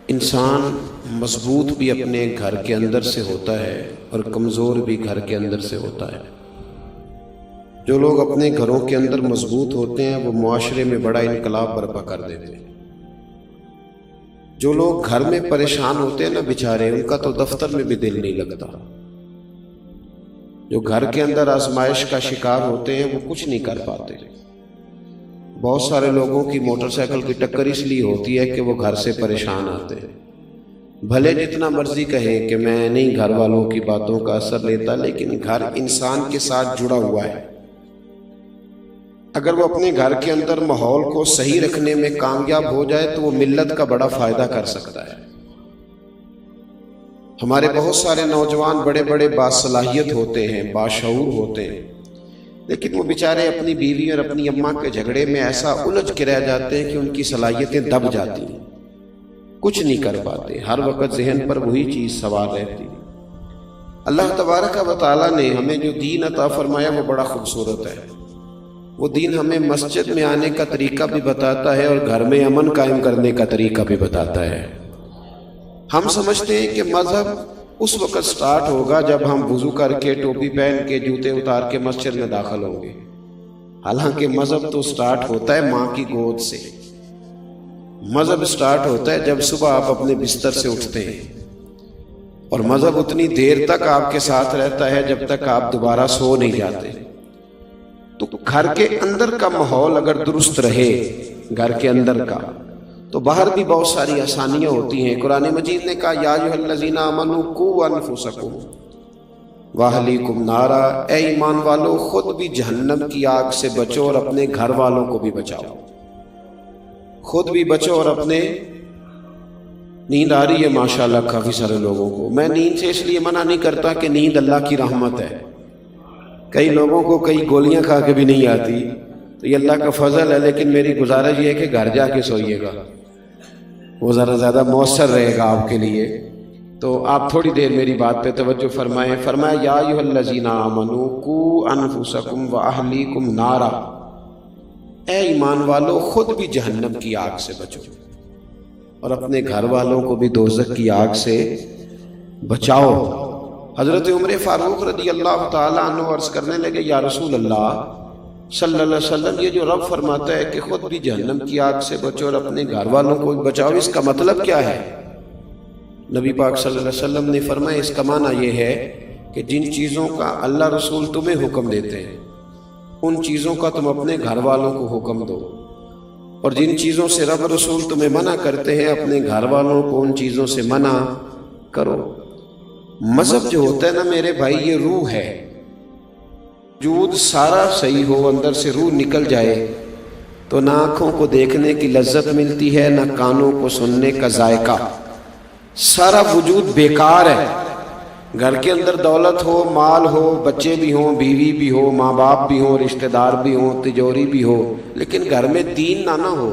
انسان مضبوط بھی اپنے گھر کے اندر سے ہوتا ہے اور کمزور بھی گھر کے اندر سے ہوتا ہے۔ جو لوگ اپنے گھروں کے اندر مضبوط ہوتے ہیں وہ معاشرے میں بڑا انقلاب برپا کر دیتے ہیں۔ جو لوگ گھر میں پریشان ہوتے ہیں نا بیچارے، ان کا تو دفتر میں بھی دل نہیں لگتا۔ جو گھر کے اندر آزمائش کا شکار ہوتے ہیں وہ کچھ نہیں کر پاتے۔ بہت سارے لوگوں کی موٹر سائیکل کی ٹکر اس لیے ہوتی ہے کہ وہ گھر سے پریشان آتے ہیں۔ بھلے جتنا مرضی کہیں کہ میں نہیں گھر والوں کی باتوں کا اثر لیتا، لیکن گھر انسان کے ساتھ جڑا ہوا ہے۔ اگر وہ اپنے گھر کے اندر ماحول کو صحیح رکھنے میں کامیاب ہو جائے تو وہ ملت کا بڑا فائدہ کر سکتا ہے۔ ہمارے بہت سارے نوجوان بڑے بڑے باصلاحیت ہوتے ہیں، باشعور ہوتے ہیں، لیکن وہ بیچارے اپنی بیوی اور اپنی اماں کے جھگڑے میں ایسا الجھ کے رہ جاتے ہیں کہ ان کی صلاحیتیں دب جاتی ہیں، کچھ نہیں کر پاتے، ہر وقت ذہن پر وہی چیز سوار رہتی ہے۔ اللہ تبارک و تعالیٰ نے ہمیں جو دین عطا فرمایا وہ بڑا خوبصورت ہے۔ وہ دین ہمیں مسجد میں آنے کا طریقہ بھی بتاتا ہے اور گھر میں امن قائم کرنے کا طریقہ بھی بتاتا ہے۔ ہم سمجھتے ہیں کہ مذہب اس وقت سٹارٹ ہوگا جب ہم وضو کر کے، ٹوپی پہن کے، جوتے اتار کے مسجد میں داخل ہوں گے۔ حالانکہ مذہب تو سٹارٹ ہوتا ہے ماں کی گود سے۔ مذہب سٹارٹ ہوتا ہے جب صبح آپ اپنے بستر سے اٹھتے ہیں، اور مذہب اتنی دیر تک آپ کے ساتھ رہتا ہے جب تک آپ دوبارہ سو نہیں جاتے۔ تو گھر کے اندر کا ماحول اگر درست رہے، گھر کے اندر کا، تو باہر بھی بہت ساری آسانیاں ہوتی ہیں۔ قرآن مجید نے کہا یا ایھا الذین آمنوا قوا انفسکم واہلیکم نارا، اے ایمان والو خود بھی جہنم کی آگ سے بچو اور اپنے گھر والوں کو بھی بچاؤ۔ خود بھی بچو اور اپنے… نیند آ رہی ہے ماشاءاللہ کافی سارے لوگوں کو۔ میں نیند سے اس لیے منع نہیں کرتا کہ نیند اللہ کی رحمت ہے۔ کئی لوگوں کو کئی گولیاں کھا کے بھی نہیں آتی، تو یہ اللہ کا فضل ہے، لیکن میری گزارش یہ ہے کہ گھر جا کے سوئیے گا، وہ ذرا زیادہ مؤثر رہے گا آپ کے لیے۔ تو آپ تھوڑی دیر میری بات پہ توجہ فرمائیں۔ فرمایا یا ایھا الذین آمنوا قوا انفسکم واہلیکم نارا، اے ایمان والو خود بھی جہنم کی آگ سے بچو اور اپنے گھر والوں کو بھی دوزخ کی آگ سے بچاؤ۔ حضرت عمر فاروق رضی اللہ تعالیٰ عنہ عرض کرنے لگے یا رسول اللہ صلی اللہ علیہ وسلم، یہ جو رب فرماتا ہے کہ خود بھی جہنم کی آگ سے بچو اور اپنے گھر والوں کو بھی بچاؤ، اس کا مطلب کیا ہے؟ نبی پاک صلی اللہ علیہ وسلم نے فرمایا اس کا معنی یہ ہے کہ جن چیزوں کا اللہ رسول تمہیں حکم دیتے ہیں ان چیزوں کا تم اپنے گھر والوں کو حکم دو، اور جن چیزوں سے رب رسول تمہیں منع کرتے ہیں اپنے گھر والوں کو ان چیزوں سے منع کرو۔ مذہب جو ہوتا ہے نا میرے بھائی، یہ روح ہے۔ وجود سارا صحیح ہو، اندر سے روح نکل جائے تو نہ آنکھوں کو دیکھنے کی لذت ملتی ہے، نہ کانوں کو سننے کا ذائقہ، سارا وجود بیکار ہے۔ گھر کے اندر دولت ہو، مال ہو، بچے بھی ہوں، بیوی بھی ہو، ماں باپ بھی ہوں، رشتہ دار بھی ہوں، تجوری بھی ہو، لیکن گھر میں دین نہ ہو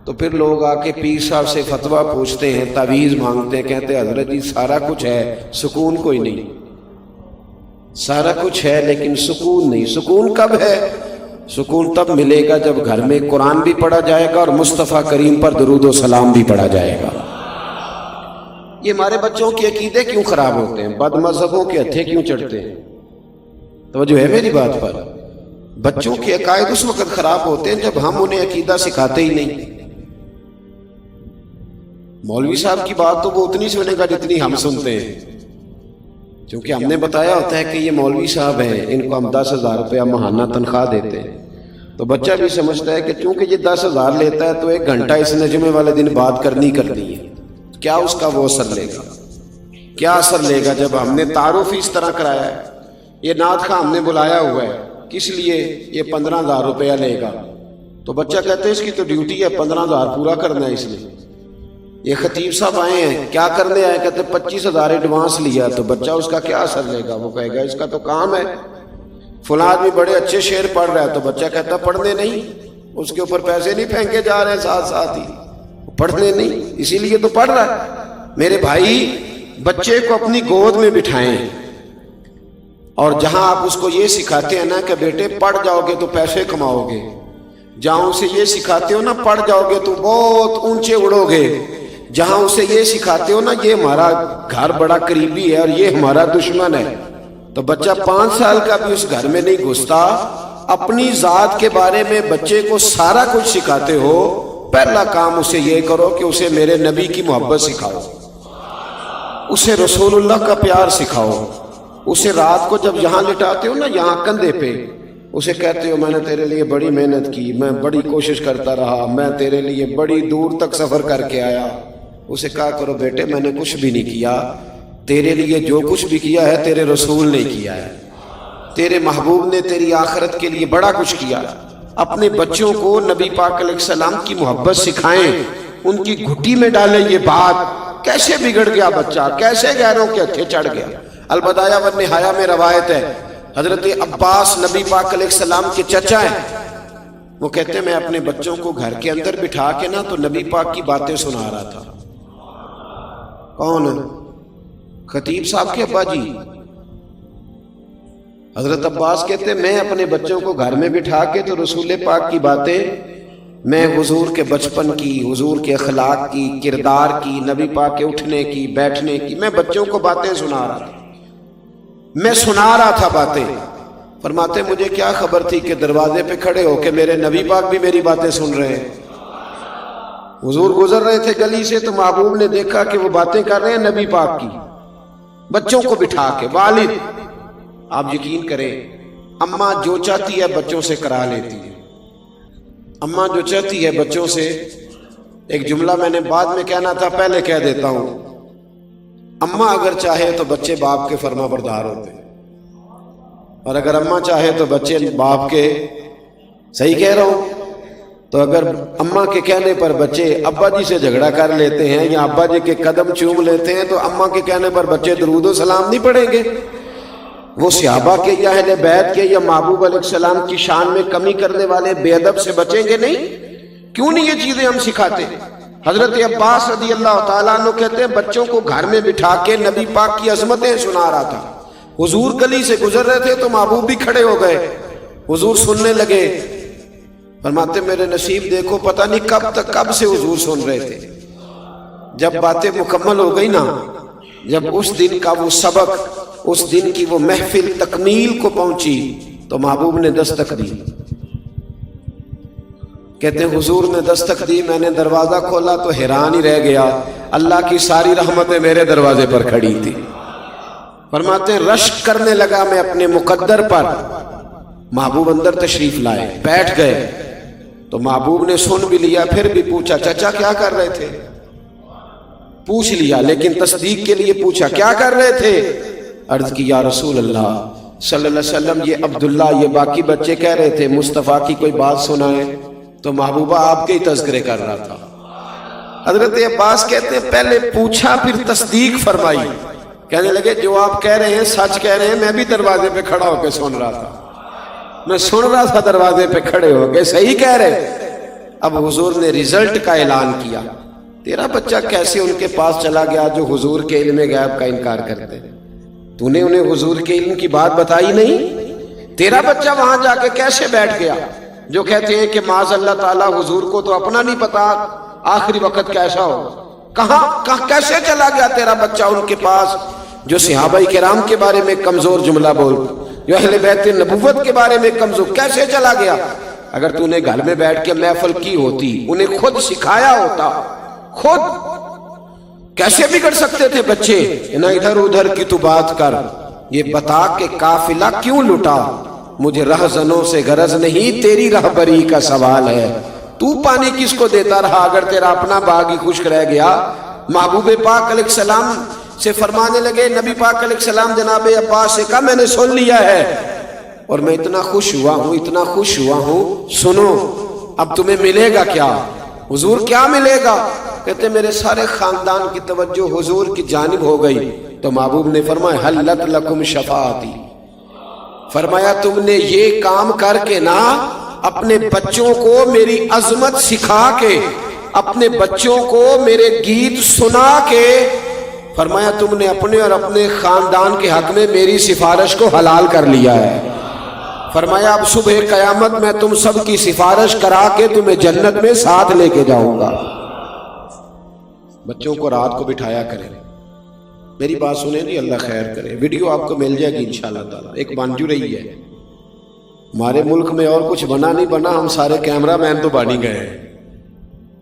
تو پھر لوگ آ کے پیر صاحب سے فتویٰ پوچھتے ہیں، تعویذ مانگتے ہیں، کہتے ہیں حضرت جی سارا کچھ ہے، سکون کوئی نہیں۔ سارا کچھ ہے لیکن سکون نہیں۔ سکون کب ہے؟ سکون تب ملے گا جب گھر میں قرآن بھی پڑھا جائے گا اور مصطفیٰ کریم پر درود و سلام بھی پڑھا جائے گا۔ یہ ہمارے بچوں کے عقیدے کیوں خراب ہوتے ہیں؟ بد مذہبوں کے ہتھے کیوں چڑھتے ہیں؟ توجہ ہے میری بات پر؟ بچوں کے عقائد اس وقت خراب ہوتے ہیں جب ہم انہیں عقیدہ سکھاتے ہی نہیں۔ مولوی صاحب کی بات تو وہ اتنی سنے گا جتنی ہم سنتے ہیں، کیونکہ ہم نے بتایا ہوتا ہے کہ یہ مولوی صاحب ہیں، ان کو ہم 10,000 روپیہ ماہانہ تنخواہ دیتے ہیں، تو بچہ بھی سمجھتا ہے کہ چونکہ یہ 10,000 لیتا ہے تو 1 گھنٹہ اس نے جمعے والے دن بات کرنی ہے۔ کیا اس کا وہ اثر لے گا؟ کیا اثر لے گا جب ہم نے تعارف اس طرح کرایا ہے؟ یہ نعت خواں ہم نے بلایا ہوا ہے، کس لیے؟ یہ 15,000 روپیہ لے گا، تو بچہ کہتے ہیں اس کی تو ڈیوٹی ہے، 15,000 پورا کرنا ہے اس نے۔ یہ خطیب صاحب آئے ہیں، کیا کرنے آئے؟ کہتے 25,000 ایڈوانس لیا، تو بچہ اس کا کیا اثر لے گا؟ وہ کہے گا اس کا تو کام ہے۔ فلاں آدمی بڑے اچھے شعر پڑھ رہا ہے، تو بچہ کہتا پڑھنے نہیں، اس کے اوپر پیسے نہیں پھینکے جا رہے ہیں، ساتھ ساتھ ہی پڑھنے نہیں، اسی لیے تو پڑھ رہا ہے۔ میرے بھائی بچے کو اپنی گود میں بٹھائیں، اور جہاں آپ اس کو یہ سکھاتے ہیں نا کہ بیٹے پڑھ جاؤ گے تو پیسے کماؤ گے، جہاں اسے یہ سکھاتے ہو نا پڑ جاؤ گے تو بہت اونچے اڑو گے، جہاں اسے یہ سکھاتے ہو نا یہ ہمارا گھر بڑا قریبی ہے اور یہ ہمارا دشمن ہے، تو بچہ 5 سال کا بھی اس گھر میں نہیں گھستا۔ اپنی ذات کے بارے میں بچے کو سارا کچھ سکھاتے ہو، پہلا کام اسے یہ کرو کہ اسے میرے نبی کی محبت سکھاؤ، اسے رسول اللہ کا پیار سکھاؤ۔ اسے رات کو جب یہاں لٹاتے ہو نا، یہاں کندھے پہ، اسے کہتے ہو میں نے تیرے لیے بڑی محنت کی، میں بڑی کوشش کرتا رہا، میں تیرے لیے بڑی دور تک سفر کر کے آیا۔ اسے کہا کرو بیٹے میں نے کچھ بھی نہیں کیا، تیرے لیے جو کچھ بھی کیا ہے تیرے رسول نے کیا ہے، تیرے محبوب نے تیری آخرت کے لیے بڑا کچھ کیا۔ اپنے بچوں کو نبی پاک علیہ السلام کی محبت سکھائیں، ان کی گھٹی میں ڈالیں یہ بات۔ کیسے بگڑ گیا بچہ، کیسے غیروں کے ہتھے چڑھ گیا۔ البدایہ والنہایہ میں روایت ہے، حضرت عباس نبی پاک علیہ السلام کے چچا ہیں، وہ کہتے ہیں میں اپنے بچوں کو گھر کے اندر بٹھا کے نا تو نبی پاک کی باتیں سنا رہا تھا۔ کون؟ خطیب صاحب کے ابا جی۔ حضرت عباس کہتے ہیں میں اپنے بچوں کو گھر میں بٹھا کے تو رسول پاک کی باتیں، میں حضور کے بچپن کی، حضور کے اخلاق کی، کردار کی، نبی پاک کے اٹھنے کی، بیٹھنے کی، میں بچوں کو باتیں سنا رہا تھا، میں سنا رہا تھا باتیں۔ فرماتے مجھے کیا خبر تھی کہ دروازے پہ کھڑے ہو کہ میرے نبی پاک بھی میری باتیں سن رہے ہیں۔ حضور گزر رہے تھے گلی سے تو محبوب نے دیکھا کہ وہ باتیں کر رہے ہیں نبی پاک کی، بچوں کو بٹھا کے۔ والد، آپ یقین کریں، اماں جو چاہتی ہے بچوں سے کرا لیتی ہے، اماں جو چاہتی ہے بچوں سے۔ ایک جملہ میں نے بعد میں کہنا تھا، پہلے کہہ دیتا ہوں، اماں اگر چاہے تو بچے باپ کے فرما بردار ہوتے ہیں، اور اگر اماں چاہے تو بچے باپ کے، صحیح کہہ رہا ہوں؟ تو اگر اماں کے کہنے پر بچے ابا جی سے جھگڑا کر لیتے ہیں یا ابا جی کے قدم چوم لیتے ہیں تو اماں کے کہنے پر بچے درود و سلام نہیں پڑھیں گے؟ وہ صحابہ کے یا اہل بیت کے یا محبوب علیہ السلام کی شان میں کمی کرنے والے بے ادب سے بچیں گے نہیں؟ کیوں نہیں یہ چیزیں ہم سکھاتے؟ حضرت عباس رضی اللہ تعالیٰ عنہ کہتے ہیں بچوں کو گھر میں بٹھا کے نبی پاک کی عظمتیں سنا رہا تھا۔ حضور گلی سے گزر رہے تھے تو محبوب بھی کھڑے ہو گئے، حضور سننے لگے۔ فرماتے میرے نصیب دیکھو پتہ نہیں کب سے حضور سن رہے تھے۔ جب باتیں مکمل ہو گئی نا، جب اس دن کا وہ سبق، اس دن کی وہ محفل تکمیل کو پہنچی تو محبوب نے دستک دی۔ کہتے ہیں حضور نے دستک دی، میں نے دروازہ کھولا تو حیران ہی رہ گیا، اللہ کی ساری رحمتیں میرے دروازے پر کھڑی تھی۔ فرماتے ہیں رشک کرنے لگا میں اپنے مقدر پر۔ محبوب اندر تشریف لائے، بیٹھ گئے تو محبوب نے سن بھی لیا، پھر بھی پوچھا چچا کیا کر رہے تھے؟ پوچھ لیا لیکن تصدیق کے لیے پوچھا کیا کر رہے تھے؟ عرض کی یا رسول اللہ صلی اللہ علیہ وسلم یہ عبداللہ یہ باقی بچے کہہ رہے تھے مصطفیٰ کی کوئی بات سنائے، تو محبوبہ آپ کے ہی تذکرے کر رہا تھا۔ حضرت عباس کہتے ہیں پہلے پوچھا پھر تصدیق فرمائی، کہنے لگے جو آپ کہہ رہے ہیں سچ کہہ رہے ہیں، میں بھی دروازے پہ کھڑا ہو کے سن رہا تھا، میں سن رہا تھا دروازے پہ کھڑے ہو کے، صحیح کہہ رہے۔ اب حضور نے رزلٹ کا اعلان کیا، تیرا بچہ کیسے ان کے پاس چلا گیا جو حضور کے علم غیب کا انکار کرتے ہیں؟ تو نے انہیں حضور کے علم کی بات بتائی نہیں؟ تیرا بچہ وہاں جا کے کیسے بیٹھ گیا؟ جو کہتے ہیں کہ معاذ اللہ تعالیٰ حضور کو تو اپنا نہیں پتا آخری وقت کیسا ہو، کہاں کیسے چلا گیا تیرا بچہ ان کے پاس جو صحابہ کرام کے بارے میں کمزور جملہ بول، جو اہل بیت نبوت کے بارے میں کمزور، کیسے چلا گیا؟ اگر تو نے گھر میں بیٹھ کے محفل کی ہوتی، انہیں خود سکھایا ہوتا، خود کیسے بگڑ سکتے تھے بچے؟ نہ ادھر ادھر کی تو بات کر، یہ بتا کہ قافلہ کیوں لٹا؟ مجھے رہزنوں سے غرض نہیں، تیری رہبری کا سوال ہے۔ تو پانی کس کو دیتا رہا اگر تیرا اپنا باغ ہی خشک رہ گیا؟ محبوب پاک علیہ السلام سے فرمانے لگے، نبی پاک علیہ السلام جناب عباس سے کہا میں نے سن لیا ہے اور میں اتنا خوش ہوا ہوں، اتنا خوش ہوا ہوں، سنو اب تمہیں ملے گا کیا؟ حضور کیا ملے گا؟ کہتے میرے سارے خاندان کی توجہ حضور کی جانب ہو گئی تو محبوب نے فرمایا حلت لکم شفاعتی، فرمایا تم نے یہ کام کر کے نا اپنے بچوں کو میری عظمت سکھا کے، اپنے بچوں کو میرے گیت سنا کے، فرمایا تم نے اپنے اور اپنے خاندان کے حق میں میری سفارش کو حلال کر لیا ہے۔ فرمایا اب صبح قیامت میں تم سب کی سفارش کرا کے تمہیں جنت میں ساتھ لے کے جاؤں گا۔ بچوں کو رات کو بٹھایا کریں، میری بات سنیں جی، اللہ خیر کرے، ویڈیو آپ کو مل جائے گی انشاءاللہ تعالیٰ، ایک بن جو رہی ہے ہمارے ملک میں، اور کچھ بنا نہیں بنا، ہم سارے کیمرہ مین تو بن ہی گئے ہیں۔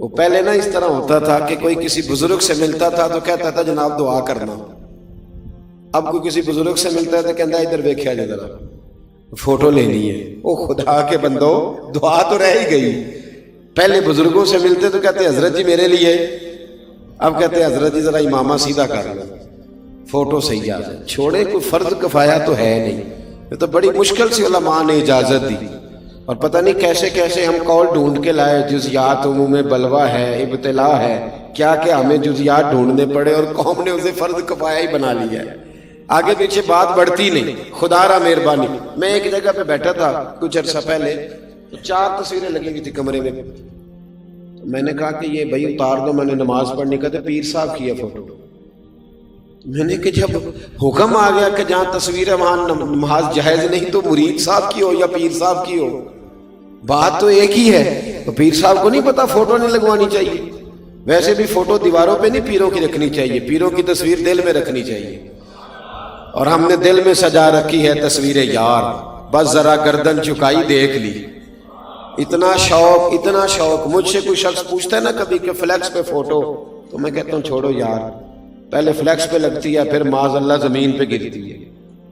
وہ پہلے نا اس طرح ہوتا تھا کہ کوئی کسی بزرگ سے ملتا تھا تو کہتا تھا جناب دعا کرنا، اب کوئی کسی بزرگ سے ملتا ہے تو کہتا ہے ادھر دیکھیا جائے ذرا فوٹو لینی ہے۔ او خدا کے بندو، دعا تو رہ ہی گئی۔ پہلے بزرگوں سے ملتے تو کہتے حضرت جی میرے لیے، اب کہتے حضرت جی ذرا امامہ سیدھا کر لو، فوٹو صحیح آ جائے۔ چھوڑے کوئی فرض کفایہ تو ہے نہیں، یہ تو بڑی مشکل سے علماء نے اجازت دی، اور پتہ نہیں کیسے کیسے ہم قول ڈھونڈ کے لائے، جزیات عموم بلوہ ہے، ابتلا ہے، کیا کیا ہمیں جزیات ڈھونڈنے پڑے، اور قوم نے اسے فرض کفایہ ہی بنا لیا ہے۔ آگے پیچھے بات بڑھتی نہیں، خدا را مہربانی۔ میں ایک جگہ پہ بیٹھا تھا کچھ عرصہ پہلے، تو 4 تصویریں لگی ہوئی تھی کمرے میں، تو میں نے کہا کہ یہ بھائی اتار دو، میں نے نماز پڑھنے کا، تو پیر صاحب کی ہے فوٹو۔ میں نے کہ جب حکم آ گیا کہ جہاں تصویر ہے وہاں نماز جائز نہیں، تو مرید صاحب کی ہو یا پیر صاحب کی ہو، بات تو ایک ہی ہے۔ تو پیر صاحب کو نہیں پتا فوٹو نہیں لگوانی چاہیے؟ ویسے بھی فوٹو دیواروں پہ نہیں پیروں کی رکھنی چاہیے، پیروں کی تصویر دل میں رکھنی چاہیے، اور ہم نے دل میں سجا رکھی ہے تصویر یار، بس ذرا گردن چکائی دیکھ لی۔ اتنا شوق، اتنا شوق۔ مجھ سے کوئی شخص پوچھتا ہے نا کبھی کہ فلیکس پہ فوٹو، تو میں کہتا ہوں چھوڑو یار، پہلے فلیکس پہ لگتی ہے پھر معاذ اللہ زمین پہ گرتی ہے،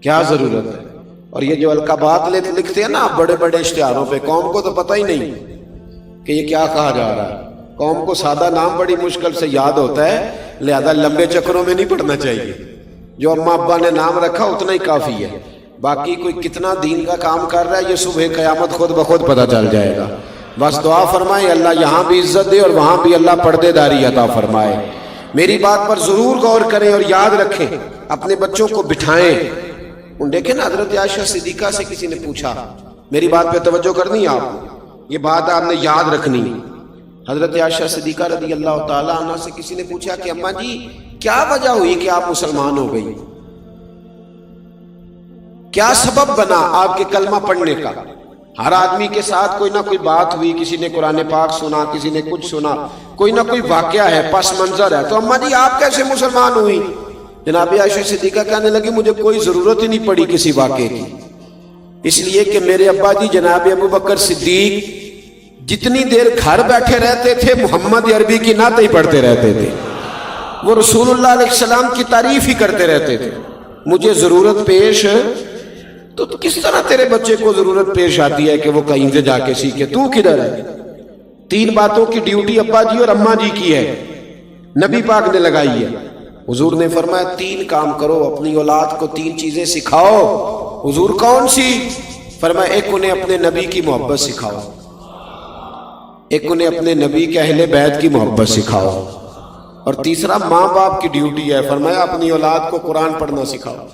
کیا ضرورت ہے؟ اور یہ جو القابات لکھتے ہیں نا بڑے بڑے اشتہاروں پہ، قوم کو تو پتہ ہی نہیں کہ یہ کیا کہا جا رہا ہے۔ قوم کو سادہ نام بڑی مشکل سے یاد ہوتا ہے، لہذا لمبے چکروں میں نہیں پڑھنا چاہیے۔ جو اماں ابا نے نام رکھا اتنا ہی کافی ہے، باقی کوئی کتنا دین کا کام کر رہا ہے یہ صبح قیامت خود بخود پتہ چل جائے گا۔ بس دعا فرمائے اللہ یہاں بھی عزت دے اور وہاں بھی اللہ پردے داری عطا فرمائے۔ میری بات پر ضرور غور کریں اور یاد رکھیں، اپنے بچوں کو بٹھائیں۔ دیکھیں نا حضرت عائشہ صدیقہ سے کسی نے پوچھا، میری بات پہ توجہ کرنی ہے آپ، یہ بات آپ نے یاد رکھنی۔ حضرت عائشہ صدیقہ رضی اللہ تعالی عنہ سے کسی نے پوچھا کہ اماں جی کیا وجہ ہوئی کہ آپ مسلمان ہو گئی، کیا سبب بنا آپ کے کلمہ پڑھنے کا؟ ہر آدمی کے ساتھ کوئی نہ کوئی بات ہوئی، کسی نے قرآن پاک سنا، کسی نے کچھ سنا، کوئی نہ کوئی واقعہ ہے، پس منظر ہے، تو اماں جی آپ کیسے مسلمان ہوئی؟ جناب عائشہ صدیقہ کہنے لگی مجھے کوئی ضرورت ہی نہیں پڑی کسی واقعے کی، اس لیے کہ میرے ابا جی جناب ابو بکر صدیق جتنی دیر گھر بیٹھے رہتے تھے محمد عربی کی نعت ہی پڑھتے رہتے تھے، وہ رسول اللہ علیہ السلام کی تعریف ہی کرتے رہتے تھے۔ مجھے ضرورت پیش تو کس طرح تیرے بچے کو ضرورت پیش آتی ہے کہ وہ کہیں سے جا کے سیکھے؟ تو کدھر ہے؟ 3 باتوں کی ڈیوٹی ابا جی اور اماں جی کی ہے، نبی پاک نے لگائی ہے۔ حضور نے فرمایا 3 کام کرو، اپنی اولاد کو 3 چیزیں سکھاؤ۔ حضور کون سی؟ فرمایا ایک انہیں اپنے نبی کی محبت سکھاؤ، ایک انہیں اپنے نبی کے اہل بیت کی محبت سکھاؤ، اور تیسرا ماں باپ کی ڈیوٹی ہے، فرمایا اپنی اولاد کو قرآن پڑھنا سکھاؤ،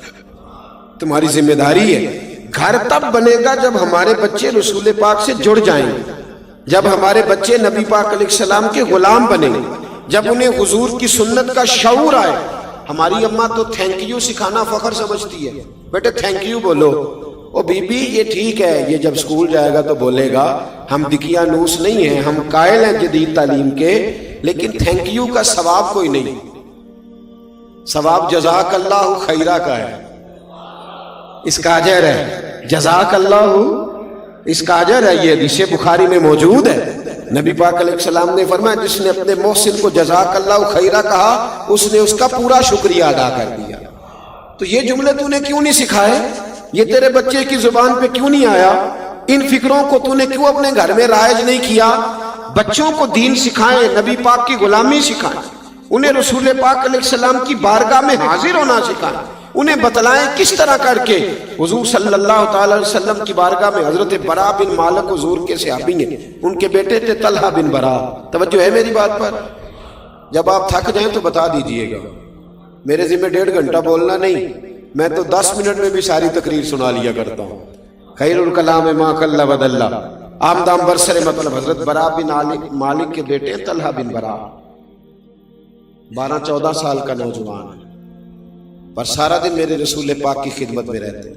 تمہاری ذمہ داری ہے۔ گھر تب بنے گا جب ہمارے بچے رسول پاک سے جڑ جائیں گے، جب ہمارے بچے نبی پاک علیہ السلام کے غلام بنیں گے، جب انہیں حضور کی سنت کا شعور آئے۔ ہماری اماں تو تھینک یو سکھانا فخر سمجھتی ہے، بیٹے تھینک یو بولو۔ او بی بی یہ ٹھیک ہے، یہ جب سکول جائے گا تو بولے گا، ہم دکیا نوس نہیں ہیں، ہم قائل ہیں جدید تعلیم کے، لیکن تھینک یو کا ثواب کوئی نہیں، ثواب جزاک اللہ خیرہ کا ہے، اس کا اجر ہے، جزاک اللہ اس کا اجر ہے۔ یہ حدیث بخاری میں موجود ہے، نبی پاک علیہ السلام نے فرمایا جس نے اپنے محسن کو جزاک اللہ خیرہ کہا اس نے اس کا پورا شکریہ ادا کر دیا۔ تو یہ جملے تو نے کیوں نہیں سکھائے؟ یہ تیرے بچے کی زبان پہ کیوں نہیں آیا؟ ان فکروں کو تو نے کیوں اپنے گھر میں رائج نہیں کیا؟ بچوں کو دین سکھائیں، نبی پاک کی غلامی سکھائیں، انہیں رسول پاک علیہ السلام کی بارگاہ میں حاضر ہونا سکھائیں، انہیں بتلائیں کس طرح کر کے حضور صلی اللہ تعالی علیہ وسلم کی بارگاہ میں حضرت برا بن مالک حضور کے صحابی ہیں، ان کے بیٹے تھے طلحہ بن برا۔ توجہ ہے میری بات پر؟ جب آپ تھک جائیں تو بتا دیجئے گا، میرے ذمہ 1.5 گھنٹہ بولنا نہیں، میں تو 10 منٹ میں بھی ساری تقریر سنا لیا کرتا ہوں۔ خیر الکلام ما قل ودل، آمدام برسر مطلب حضرت برا بن مالک کے بیٹے طلحہ بن برا، 12-14 سال کا نوجوان ہے، پر سارا دن میرے رسول پاک کی خدمت میں رہتے ہیں۔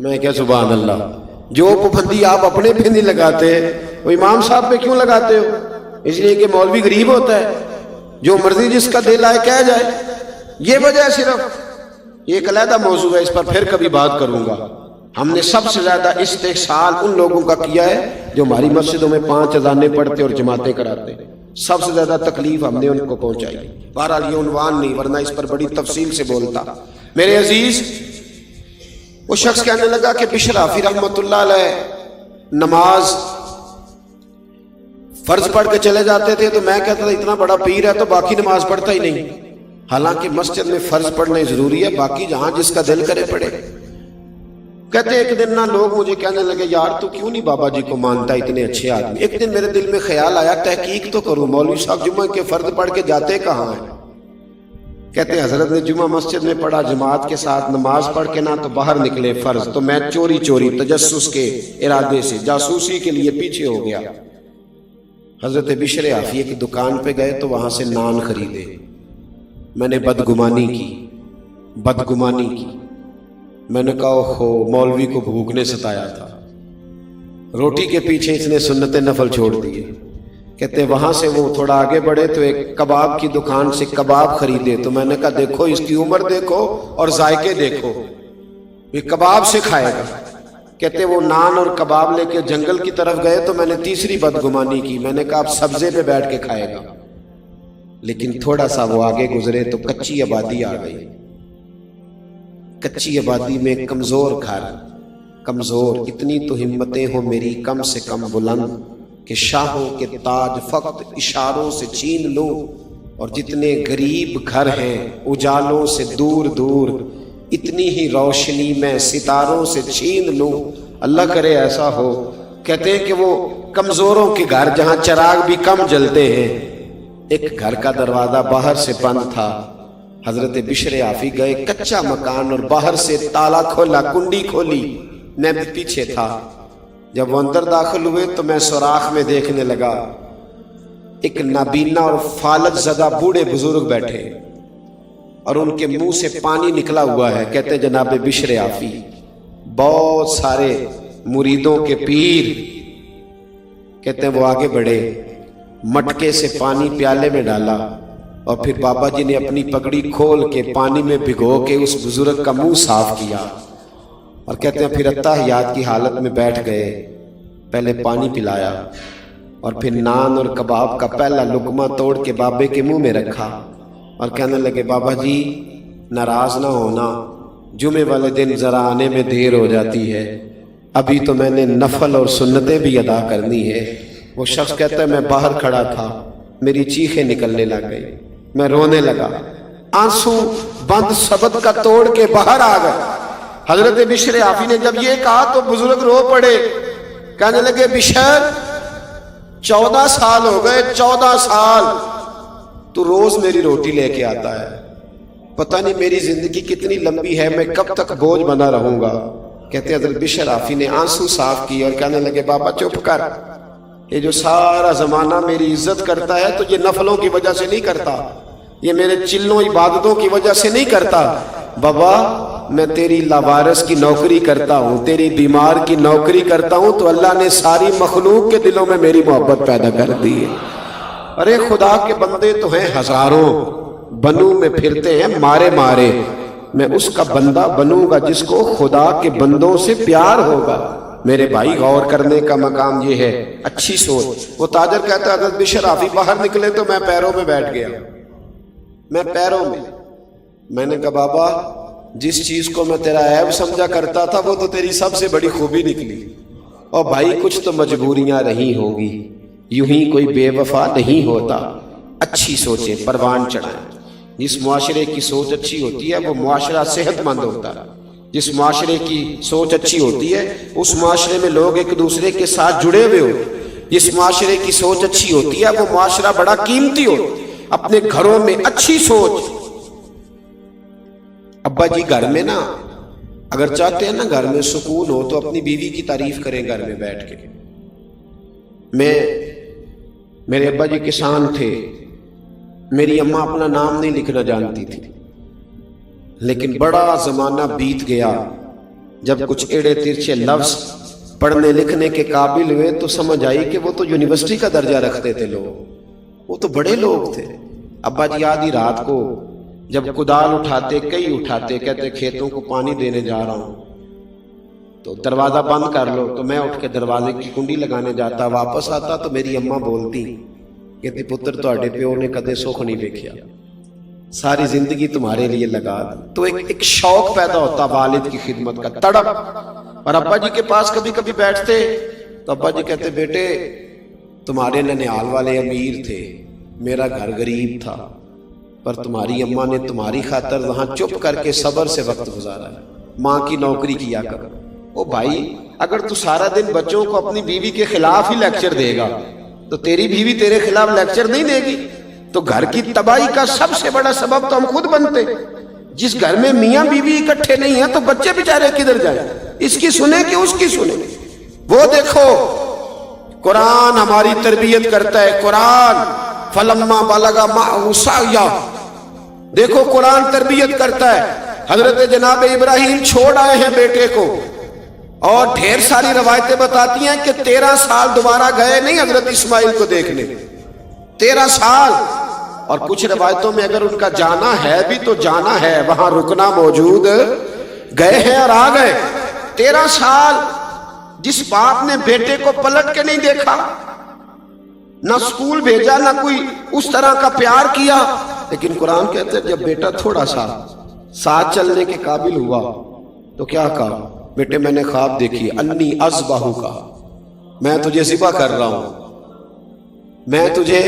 میں کیا سبحان اللہ، جو پابندی آپ اپنے پہ نہیں لگاتے وہ امام صاحب پہ کیوں لگاتے ہو؟ اس لیے کہ مولوی غریب ہوتا ہے، جو مرضی جس کا دل آئے کہہ جائے، یہ وجہ ہے صرف۔ یہ ایک علیحدہ موضوع ہے، اس پر پھر کبھی بات کروں گا۔ ہم نے سب سے زیادہ استحصال ان لوگوں کا کیا ہے جو ہماری مسجدوں میں 5 اذانیں پڑھتے اور جماعتیں کراتے، سب سے زیادہ تکلیف ہم نے ان کو پہنچائی۔ بہرحال یہ عنوان نہیں، ورنہ اس پر بڑی تفصیل سے بولتا۔ میرے عزیز، وہ شخص کہنے لگا کہ بشر حافی رحمۃ اللہ علیہ نماز فرض پڑھ کے چلے جاتے تھے تو میں کہتا تھا اتنا بڑا پیر ہے تو باقی نماز پڑھتا ہی نہیں۔ حالانکہ مسجد میں فرض پڑھنا ضروری ہے، باقی جہاں جس کا دل کرے پڑھے۔ کہتے ایک دن نہ لوگ مجھے کہنے لگے یار تو کیوں نہیں بابا جی کو مانتا، اتنے اچھے آدمی۔ ایک دن میرے دل میں خیال آیا تحقیق تو کروں، مولوی صاحب جمعہ کے فرض پڑھ کے جاتے کہاں ہیں؟ کہتے حضرت نے جمعہ مسجد میں پڑھا، جماعت کے ساتھ نماز پڑھ کے نہ تو باہر نکلے فرض، تو میں چوری چوری تجسس کے ارادے سے جاسوسی کے لیے پیچھے ہو گیا۔ حضرت بشر حافی کی دکان پہ گئے تو وہاں سے نان خریدے۔ میں نے بدگمانی کی، میں نے کہا اوہو مولوی کو بھوک نے ستایا تھا، روٹی کے پیچھے اس نے سنت نفل چھوڑ دیے۔ کہتے وہاں سے وہ تھوڑا آگے بڑھے تو ایک کباب کی دکان سے کباب خریدے، تو میں نے کہا دیکھو اس کی عمر دیکھو اور ذائقے دیکھو، یہ کباب سے کھائے گا۔ کہتے وہ نان اور کباب لے کے جنگل کی طرف گئے تو میں نے تیسری بدگمانی کی، میں نے کہا اب سبزے پہ بیٹھ کے کھائے گا۔ لیکن تھوڑا سا وہ آگے گزرے تو کچی آبادی آ گئی۔ کچی آبادی میں کمزور گھر، کمزور، اتنی تو ہمتیں ہو میری کم سے کم بلند کہ شاہوں کے تاج فقط اشاروں سے چھین لوں، اور جتنے غریب گھر ہیں اجالوں سے دور دور اتنی ہی روشنی میں ستاروں سے چھین لوں، اللہ کرے ایسا ہو۔ کہتے ہیں کہ وہ کمزوروں کے گھر جہاں چراغ بھی کم جلتے ہیں، ایک گھر کا دروازہ باہر سے بند تھا۔ حضرت بشر حافی گئے، کچا مکان، اور باہر سے تالا کھولا، کنڈی کھولی، میں بھی پیچھے تھا۔ جب وہ اندر داخل ہوئے تو میں سوراخ میں دیکھنے لگا، ایک نابینا اور فالج زدہ بوڑھے بزرگ بیٹھے اور ان کے منہ سے پانی نکلا ہوا ہے۔ کہتے جناب بشر حافی بہت سارے مریدوں کے پیر، کہتے ہیں وہ آگے بڑھے، مٹکے سے پانی پیالے میں ڈالا اور پھر بابا جی نے اپنی پگڑی کھول کے پانی میں بھگو کے اس بزرگ کا منہ صاف کیا، اور کہتے ہیں پھر اتحیات کی حالت میں بیٹھ گئے، پہلے پانی پلایا اور پھر نان اور کباب کا پہلا لقمہ توڑ کے بابے کے منہ میں رکھا اور کہنے لگے بابا جی ناراض نہ ہونا، جمعے والے دن ذرا آنے میں دیر ہو جاتی ہے، ابھی تو میں نے نفل اور سنتیں بھی ادا کرنی ہے۔ وہ شخص کہتا ہے میں باہر کھڑا تھا، میری چیخیں نکلنے لگ گئی، میں رونے لگا، آنسو بند سبد کا توڑ کے باہر آ گئے۔ حضرت بشر حافی نے جب یہ کہا تو بزرگ رو پڑے، کہنے لگے بشر 14 سال ہو گئے، 14 سال تو روز میری روٹی لے کے آتا ہے، پتہ نہیں میری زندگی کتنی لمبی ہے، میں کب تک بوجھ بنا رہوں گا۔ کہتے حضرت بشر حافی نے آنسو صاف کیے اور کہنے لگے بابا چپ کر، یہ جو سارا زمانہ میری عزت کرتا ہے تو یہ نفلوں کی وجہ سے نہیں کرتا، یہ میرے چلوں عبادتوں کی وجہ سے نہیں کرتا۔ بابا میں تیری لاوارث کی نوکری کرتا ہوں، تیری بیمار کی نوکری کرتا ہوں، تو اللہ نے ساری مخلوق کے دلوں میں میری محبت پیدا کر دی ہے۔ ارے خدا کے بندے تو ہیں ہزاروں، بنوں میں پھرتے ہیں مارے مارے، میں اس کا بندہ بنوں گا جس کو خدا کے بندوں سے پیار ہوگا۔ میرے بھائی غور کرنے کا مقام یہ ہے، اچھی سوچ۔ وہ تاجر کہتا ہے حضرت بشر حافی باہر نکلے تو میں پیروں میں بیٹھ گیا، میں پیروں میں نے کہا بابا جس چیز کو میں تیرا عیب سمجھا کرتا تھا وہ تو تیری سب سے بڑی خوبی نکلی، اور بھائی کچھ تو مجبوریاں رہی ہوں گی، یوں ہی کوئی بے وفا نہیں ہوتا۔ اچھی سوچیں، پروان چڑھائیں۔ جس معاشرے کی سوچ اچھی ہوتی ہے وہ معاشرہ صحت مند ہوتا ہے، جس معاشرے کی سوچ اچھی ہوتی ہے اس معاشرے میں لوگ ایک دوسرے کے ساتھ جڑے ہوئے ہوتے، جس معاشرے کی سوچ اچھی ہوتی ہے وہ معاشرہ بڑا قیمتی ہوتا۔ اپنے گھروں میں اچھی سوچ۔ ابا جی گھر میں نا اگر چاہتے ہیں نا گھر میں سکون ہو تو اپنی بیوی کی تعریف کریں گھر میں بیٹھ کے۔ میرے ابا جی کسان تھے، میری اماں اپنا نام نہیں لکھنا جانتی تھی، لیکن بڑا زمانہ بیت گیا، جب کچھ ایڑے ترچھے لفظ پڑھنے لکھنے کے قابل ہوئے تو سمجھ آئی کہ وہ تو یونیورسٹی کا درجہ رکھتے تھے لوگ، وہ تو بڑے لوگ تھے۔ ابا جی آدھی رات کو جب کدال اٹھاتے، کئی اٹھاتے، کہتے کھیتوں کو پانی دینے جا رہا ہوں تو دروازہ بند کر لو، تو میں اٹھ کے دروازے کی کنڈی لگانے جاتا، واپس آتا تو میری اماں بولتی، کہتی پتر تہاڈے پیو نے کدے سکھ نہیں دیکھیا، ساری زندگی تمہارے لیے لگا دی۔ تو ایک شوق پیدا ہوتا والد کی خدمت کا، تڑپ۔ اور ابا جی کے پاس کبھی کبھی بیٹھتے تو ابا جی کہتے بیٹے تمہارے ننیال والے امیر تھے، میرا گھر غریب تھا، پر تمہاری اماں نے تمہاری خاطر وہاں چپ کر کے صبر سے وقت گزارا ہے، ماں کی نوکری کیا کر۔ او بھائی اگر تو سارا دن بچوں کو اپنی بیوی کے خلاف ہی لیکچر دے گا تو تیری بیوی تیرے خلاف لیکچر نہیں دے گی، تو گھر کی تباہی کا سب سے بڑا سبب تو ہم خود بنتے۔ جس گھر میں میاں بیوی اکٹھے نہیں ہیں تو بچے بیچارے کدھر جائیں، اس کی سنیں کہ اس کی سنیں؟ وہ دیکھو قرآن ہماری تربیت کرتا ہے، قرآن فلما بلغ معه سعیا، دیکھو قرآن تربیت کرتا ہے۔ حضرت جناب ابراہیم چھوڑ آئے ہیں بیٹے کو، اور ڈھیر ساری روایتیں بتاتی ہیں کہ 13 سال دوبارہ گئے نہیں حضرت اسماعیل کو دیکھنے، 13 سال۔ اور کچھ روایتوں میں اگر ان کا جانا ہے بھی تو جانا ہے، وہاں رکنا موجود گئے ہیں اور آ گئے۔ 13 سال جس باپ نے بیٹے کو پلٹ کے نہیں دیکھا، نہ سکول بھیجا، نہ کوئی اس طرح کا پیار کیا، لیکن قرآن کہتے ہیں جب بیٹا تھوڑا سا ساتھ چلنے کے قابل ہوا تو کیا کہا، بیٹے میں نے خواب دیکھی، انی اذبحو کا، میں تجھے ذبح کر رہا ہوں، میں تجھے۔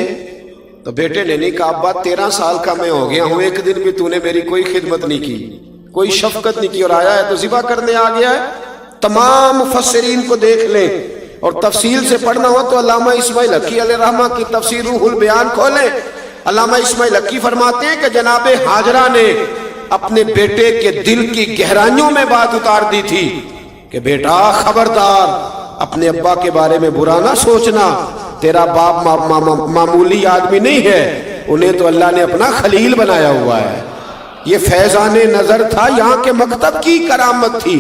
تو بیٹے نے نہیں کہا ابا 13 سال کا میں ہو گیا ہوں، ایک دن بھی تو نے میری کوئی خدمت نہیں کی، کوئی شفقت نہیں کی، اور آیا ہے تو ذبح کرنے آ گیا ہے۔ تمام مفسرین کو دیکھ لیں اور تفصیل سے پڑھنا ہو تو علامہ اسماعیل حقی علیہ رحمہ کی تفسیر روح البیان کھولیں۔ علامہ اسماعیل حقی فرماتے ہیں کہ جناب ہاجرہ نے اپنے بیٹے کے دل کی گہرائیوں میں بات اتار دی تھی کہ بیٹا خبردار اپنے ابا کے بارے میں برا نہ سوچنا، تیرا باپ معمولی آدمی نہیں ہے، انہیں تو اللہ نے اپنا خلیل بنایا ہوا ہے۔ یہ فیضان نظر تھا، یہاں کے مکتب کی کرامت تھی،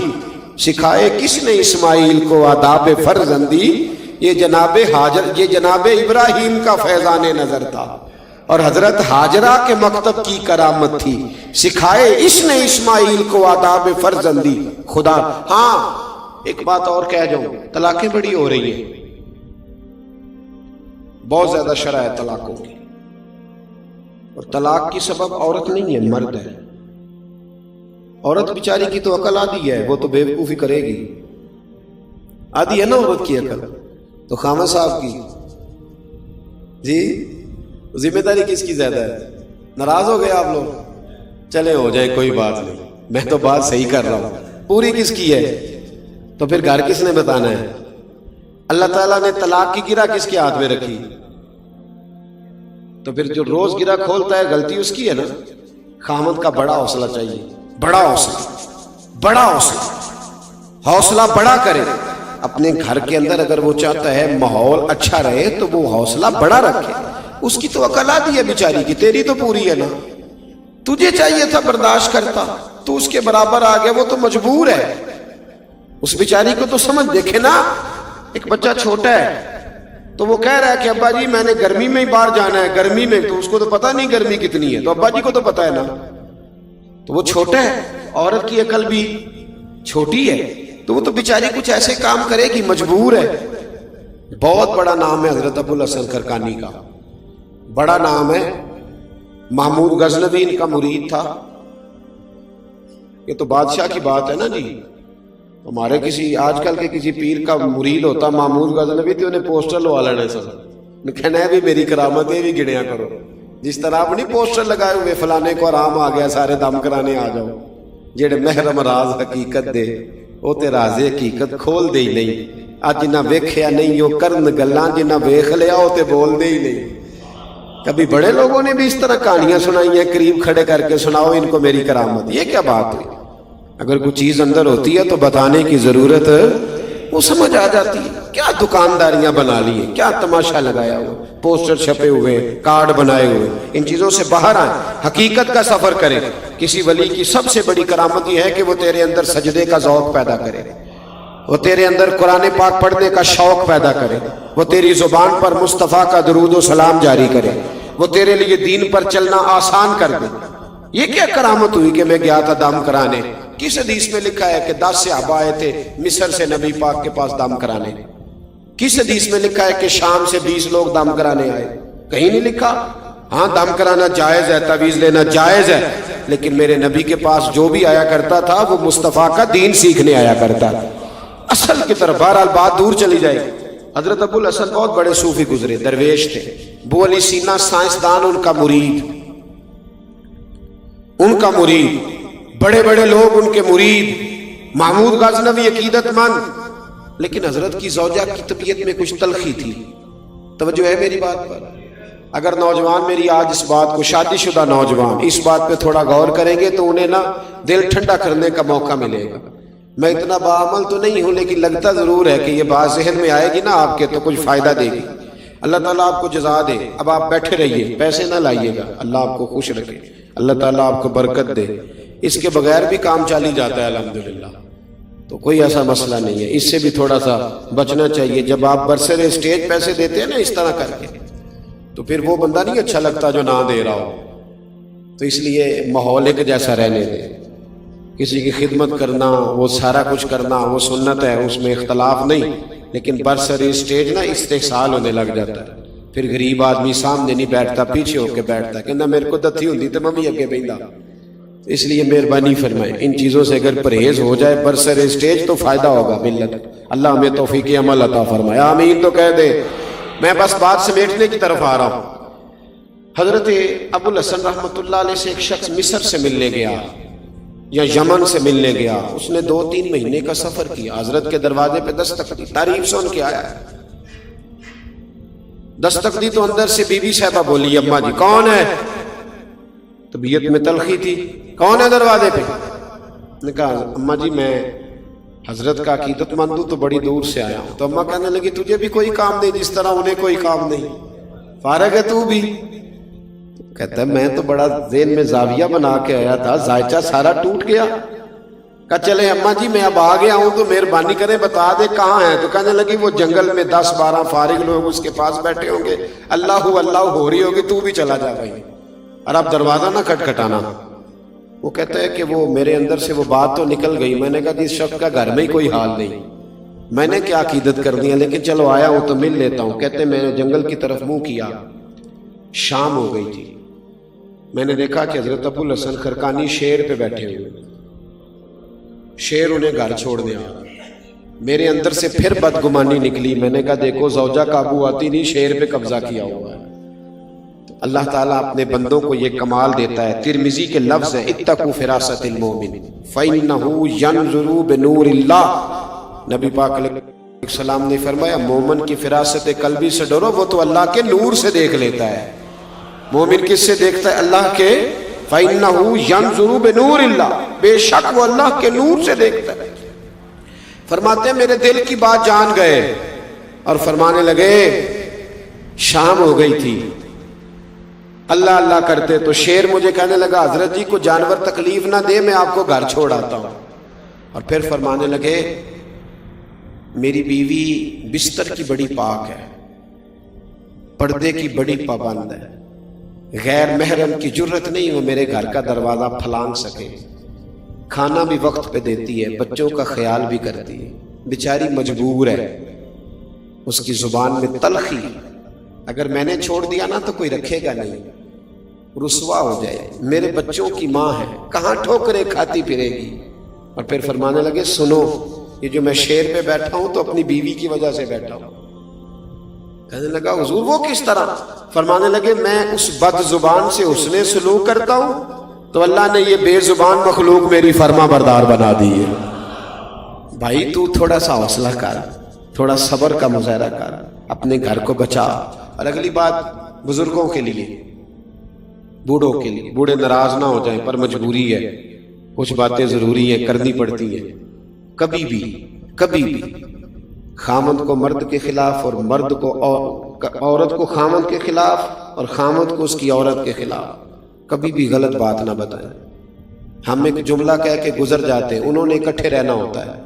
سکھائے کس نے اسماعیل کو آداب فرزندی، یہ جناب ابراہیم کا فیضان نظر تھا، اور حضرت ہاجرہ کے مکتب کی کرامت تھی، سکھائے اس نے اسماعیل کو آداب فرزندی۔ خدا ہاں ایک بات اور کہہ جاؤں، طلاقیں بڑی ہو رہی ہیں، بہت زیادہ شرح ہے طلاقوں کی، اور طلاق کی سبب عورت نہیں ہے، مرد ہے۔ عورت بیچاری کی تو عقل آدھی ہے، وہ تو بے وقوفی کرے گی، آدھی ہے نا عورت کی عقل، تو خامہ صاحب کی جی ذمہ داری کس کی زیادہ ہے؟ ناراض ہو گئے آپ لوگ؟ چلے ہو جائے کوئی بات نہیں، میں تو بات صحیح کر رہا ہوں، پوری کس کی ہے؟ تو پھر گھر کس نے بتانا ہے؟ اللہ تعالیٰ نے طلاق کی گرہ کس کے ہاتھ میں رکھی؟ تو پھر جو روز گرہ کھولتا ہے غلطی اس کی ہے نا۔ خامد کا بڑا حوصلہ چاہیے، بڑا حوصلہ بڑا کرے اپنے گھر کے اندر۔ اگر وہ چاہتا ہے ماحول اچھا رہے تو وہ حوصلہ بڑا رکھے، اس کی تو عقل آتی ہے بیچاری کی، تیری تو پوری ہے نا۔ تجھے چاہیے تھا برداشت کرتا، تو اس کے برابر آ گیا، وہ تو مجبور ہے، اس بیچاری کو تو سمجھ دیکھے نا۔ ایک بچہ چھوٹا ہے تو وہ کہہ رہا ہے کہ ابا جی میں نے گرمی میں ہی باہر جانا ہے، گرمی میں، تو اس کو تو پتہ نہیں گرمی کتنی ہے، تو ابا جی کو تو پتہ ہے نا، تو وہ چھوٹا ہے، عورت کی عقل بھی چھوٹی ہے، تو وہ تو بیچاری کچھ ایسے کام کرے گی، مجبور ہے۔ بہت بڑا نام ہے حضرت ابو الحسن خرقانی کا، بڑا نام ہے، محمود غزنوی ان کا مرید تھا۔ یہ تو بادشاہ کی بات ہے نا جی، ہمارے کسی آج کل کے کسی پیر کا مرید ہوتا محمود غزنوی تو انہیں پوسٹر لوا لینے سب، کہنا ہے بھی میری کرامتیں بھی گنیا کرو، جس طرح آپ نہیں پوسٹر لگائے ہوئے فلانے کو آرام آ گیا سارے دم کرانے آ جاؤ، جڑے محرم راز حقیقت دے وہ تے راز حقیقت کھول دے ہی نہیں، آج جنہ ویکھیا نہیں وہ کرن گلاں، جنہ ویکھ لیا وہ تے بول دے ہی نہیں۔ کبھی بڑے لوگوں نے بھی اس طرح کہانیاں سنائی ہیں، قریب کھڑے کر کے سناؤ ان کو میری کرامت، یہ کیا بات ہوئی؟ اگر کوئی چیز اندر ہوتی ہے تو بتانے کی ضرورت وہ سمجھ آ جاتی ہے۔ کیا دکانداریاں بنا لی ہیں، کیا تماشا لگایا ہوا، پوسٹر چھپے ہوئے، کارڈ بنائے ہوئے، ان چیزوں سے باہر آئیں، حقیقت کا سفر کریں۔ کسی ولی کی سب سے بڑی کرامت یہ ہے کہ وہ تیرے اندر سجدے کا ذوق پیدا کرے، وہ تیرے اندر قرآن پاک پڑھنے کا شوق پیدا کرے، وہ تیری زبان پر مصطفیٰ کا درود و سلام جاری کرے، وہ تیرے لیے دین پر چلنا آسان کر دے۔ یہ کیا کرامت ہوئی کہ میں گیا تھا دم کرانے؟ کس حدیث میں لکھا ہے کہ 10 صحابہ آئے تھے مصر سے نبی پاک کے پاس دم کرانے؟ کس حدیث میں لکھا ہے کہ شام سے 20 لوگ دم کرانے آئے؟ کہیں نہیں لکھا۔ ہاں دم کرانا جائز ہے، تعویذ لینا جائز ہے، لیکن میرے نبی کے پاس جو بھی آیا کرتا تھا وہ مصطفیٰ کا دین سیکھنے آیا کرتا تھا۔ اصل کی طرف بہرحال بات دور چلی جائے گی۔ حضرت ابو الحسن بہت بڑے صوفی گزرے، درویش تھے۔ ابو علی سینا سائنسدان، ان کا مرید، ان کا مرید، بڑے بڑے لوگ ان کے مرید، محمود غزنوی عقیدت مند، لیکن حضرت کی زوجہ کی طبیعت میں کچھ تلخی تھی۔ توجہ ہے میری بات پر؟ اگر نوجوان میری آج اس بات کو، شادی شدہ نوجوان اس بات پہ تھوڑا غور کریں گے تو انہیں نا دل ٹھنڈا کرنے کا موقع ملے گا۔ میں اتنا باعمل تو نہیں ہوں، لیکن لگتا ضرور ہے کہ یہ بات ذہن میں آئے گی نا آپ کے تو کچھ فائدہ دے گی۔ اللہ تعالیٰ آپ کو جزا دے۔ اب آپ بیٹھے رہیے، پیسے نہ لائیے گا، اللہ آپ کو خوش رکھے، اللہ تعالیٰ آپ کو برکت دے۔ اس کے بغیر بھی کام چالی جاتا ہے الحمدللہ، تو کوئی ایسا مسئلہ نہیں ہے۔ اس سے بھی تھوڑا سا بچنا چاہیے۔ جب آپ برسر اسٹیج پیسے دیتے ہیں نا اس طرح کر کے، تو پھر وہ بندہ نہیں اچھا لگتا جو نہ دے رہا ہو۔ تو اس لیے ماحول ایک جیسا رہنے دیں۔ کسی کی خدمت کرنا، وہ سارا کچھ کرنا، وہ سنت ہے، اس میں اختلاف نہیں، لیکن برسر اسٹیج نا استحصال ہونے لگ جاتا ہے۔ پھر غریب آدمی سامنے نہیں بیٹھتا، پیچھے ہو کے بیٹھتا ہے، کہنا میرے کو دتھی ہوندی تو میں بھی اگے بیٹھا۔ اس لیے مہربانی فرمائیں ان چیزوں سے اگر پرہیز ہو جائے برسر اسٹیج تو فائدہ ہوگا ملت۔ اللہ ہمیں توفیق عمل عطا فرمائے، آمین تو کہہ دے۔ میں بس بات سمیٹنے کی طرف آ رہا ہوں۔ حضرت ابو الحسن رحمۃ اللہ علیہ سے ایک شخص مصر سے ملنے گیا یا یمن سے ملنے گیا، اس نے 2-3 مہینے کا سفر کیا، حضرت کے دروازے پہ دستک دی، تعریف سن کے آیا۔ دستک دی تو اندر سے بی بی صاحبہ بولی، اماں جی کون ہے؟ طبیعت میں تلخی تھی، کون ہے دروازے پہ؟ نے کہا اماں جی میں حضرت کا عقیدت مند ہوں، تو بڑی دور سے آیا ہوں۔ تو اماں کہنے لگی تجھے بھی کوئی کام نہیں جس طرح انہیں کوئی کام نہیں، فارغ ہے تو بھی؟ کہتا ہے میں تو بڑا ذہن میں زاویہ بنا کے آیا تھا، ذائچہ سارا ٹوٹ گیا۔ کہا چلے اماں جی میں اب آ گیا ہوں تو مہربانی کریں بتا دے کہاں ہے؟ تو کہنے لگی وہ جنگل میں 10-12 فارغ لوگ اس کے پاس بیٹھے ہوں گے، اللہ اللہ ہو رہی ہوگی، تو بھی چلا جا بھائی، اور اب دروازہ نہ کھٹکھٹانا۔ وہ کہتا ہے کہ وہ میرے اندر سے وہ بات تو نکل گئی، میں نے کہا جس شخص کا گھر میں ہی کوئی حال نہیں، میں نے کیا عقیدت کر دی ہے، لیکن چلو آیا ہوں تو مل لیتا ہوں۔ کہتے ہیں میں نے جنگل کی طرف منہ کیا، شام ہو گئی تھی، میں نے دیکھا کہ حضرت ابو الحسن خرقانی شیر پہ بیٹھے ہوئے، شیر انہیں گھر چھوڑنے آ رہا۔ میرے اندر سے پھر بدگمانی نکلی، میں نے کہا دیکھو زوجہ قابو آتی نہیں، شیر پہ قبضہ کیا ہوا ہے۔ اللہ تعالیٰ اپنے بندوں کو یہ کمال دیتا ہے۔ ترمذی کے لفظ ہے اتقوا فراست المومن فإنه ينظر بنور اللہ۔ نبی پاک علیہ السلام نے فرمایا مومن کی فراست قلبی سے ڈرو، وہ تو اللہ کے نور سے دیکھ لیتا ہے۔ مومن کس سے دیکھتا ہے؟ اللہ کے۔ فإنه ينظر بنور اللہ، بے شک وہ اللہ کے نور سے دیکھتا ہے۔ فرماتے ہیں میرے دل کی بات جان گئے اور فرمانے لگے شام ہو گئی تھی، اللہ اللہ کرتے تو شیر مجھے کہنے لگا حضرت جی کو جانور تکلیف نہ دے، میں آپ کو گھر چھوڑ آتا ہوں۔ اور پھر فرمانے لگے میری بیوی بستر کی بڑی پاک ہے، پردے کی بڑی پابند ہے، غیر محرم کی جرت نہیں وہ میرے گھر کا دروازہ پھلانگ سکے، کھانا بھی وقت پہ دیتی ہے، بچوں کا خیال بھی کرتی ہے، بیچاری مجبور ہے، اس کی زبان میں تلخی، اگر میں نے چھوڑ دیا نا تو کوئی رکھے گا نہیں، رسوا ہو جائے، میرے بچوں کی ماں ہے، کہاں ٹھوکریں کھاتی پھرے گی۔ اور پھر فرمانے لگے سنو یہ جو میں شیر پہ بیٹھا ہوں تو اپنی بیوی کی وجہ سے بیٹھا ہوں۔ کہنے لگا حضور وہ کس طرح؟ فرمانے لگے میں اس بد زبان سے حسن سلوک کرتا ہوں تو اللہ نے یہ بے زبان مخلوق میری فرما بردار بنا دی ہے۔ بھائی تو تھوڑا سا حوصلہ کر، تھوڑا صبر کا مظاہرہ کر، اپنے گھر کو بچا۔ اور اگلی بات بزرگوں کے لیے، بوڑھوں کے لیے، بوڑھے ناراض نہ ہو جائیں پر مجبوری ہے، کچھ باتیں ضروری ہیں کرنی پڑتی ہیں۔ کبھی بھی خامند کو مرد کے خلاف اور مرد کو عورت کو خامند کے خلاف اور خامند کو اس کی عورت کے خلاف کبھی بھی غلط بات نہ بتائیں. ہم ایک جملہ کہہ کے گزر جاتے ہیں، انہوں نے اکٹھے رہنا ہوتا ہے،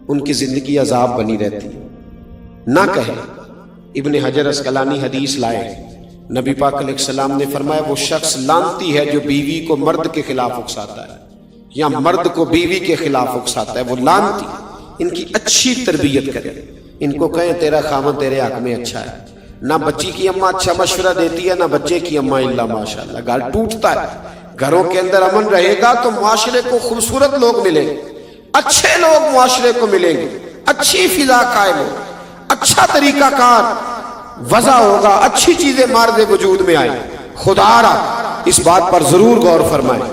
ان کی زندگی عذاب بنی رہتی ہے. نہ کہیں. ابن حجر اسقلانی حدیث لائے، نبی پاک علیہ السلام نے فرمایا وہ شخص لعنتی ہے جو بیوی کو مرد کے خلاف اکساتا ہے یا مرد کو بیوی کے خلاف اکساتا ہے، وہ لعنتی. ان کی اچھی تربیت کریں، ان کو کہیں تیرا خامن تیرے حق میں اچھا ہے. نہ بچی کی اماں اچھا مشورہ دیتی ہے، نہ بچے کی اماں الا ماشاءاللہ. گھر ٹوٹتا ہے. گھروں کے اندر امن رہے گا تو معاشرے کو خوبصورت لوگ ملیں گے، اچھے لوگ معاشرے کو ملیں گے، اچھی فضا قائم ہو، اچھا طریقہ کار وضع ہوگا، اچھی چیزیں مارد وجود میں آئیں. خدا را اس بات پر ضرور غور فرمائیں.